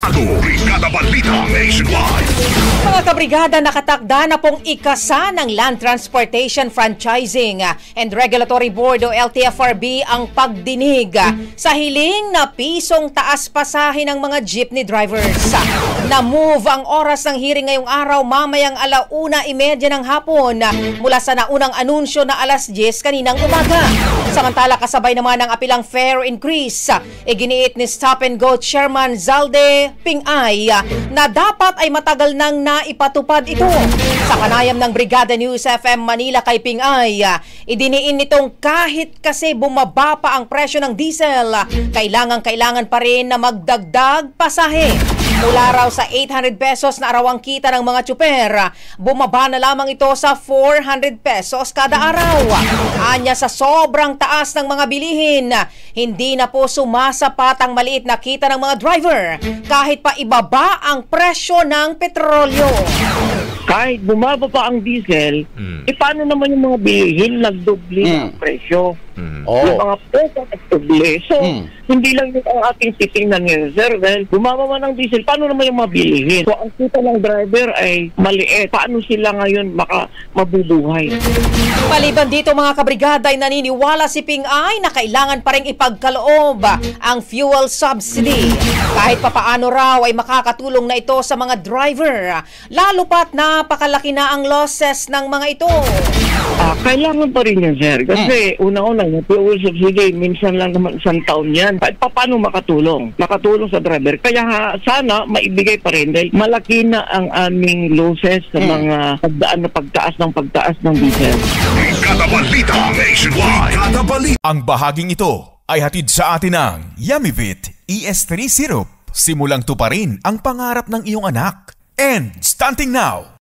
Barkado, Brigada Balita Nationwide. Mga kabrigada, nakatakda na pong ikasa ng Land Transportation Franchising and Regulatory Board o LTFRB ang pagdinig sa hiling na pisong taas pasahe ng mga jeepney drivers. Na-move ang oras ng hearing ngayong araw mamayang 1:30 ng hapon mula sa naunang anunsyo na 10:00 kaninang umaga. Samantala, kasabay naman ng apilang fare increase, iginiit ni Stop and Go Chairman Zalde Ping-ay na dapat ay matagal nang naipatupad ito. Sa panayam ng Brigada News FM Manila kay Ping-ay, idiniin nitong kahit kasi bumaba pa ang presyo ng diesel, kailangan pa rin na magdagdag pasahe. Mula raw sa 800 pesos na arawang kita ng mga tsuper, bumaba na lamang ito sa 400 pesos kada araw. Anya, sa sobrang taas ng mga bilihin, hindi na po sumasapat ang maliit na kita ng mga driver kahit pa ibaba ang presyo ng petrolyo. Kahit bumaba pa ang diesel, paano naman yung mga bilihin nagdoble ang presyo? Yung mga presyo nagdoble. So, hindi lang yung ang ating titingnan ngayon, sir. Dahil bumaba man ang diesel, paano naman yung mga bilihin? So, ang kita ng driver ay maliit. Paano sila ngayon mabubuhay? Maliban dito, mga kabrigada, ay naniniwala si Ping-ay na kailangan pa rin ipagkaloob ang fuel subsidy. Kahit papaano raw ay makakatulong na ito sa mga driver, lalo pat napakalaki na ang losses ng mga ito. Kailangan pa rin yan, sir. Kasi una-una, yung fuel subsidy, minsan lang naman isang taon yan. Paano makatulong? Makatulong sa driver. Kaya sana maibigay pa rin dahil malaki na ang aming losses sa mga pagtaas ng diesel. Brigada Balita Nationwide. Brigada Balita. Ang bahaging ito ay hatid sa atin ng Yumivit ES3 Syrup. Simulang tuparin ang pangarap ng iyong anak. And stunting now,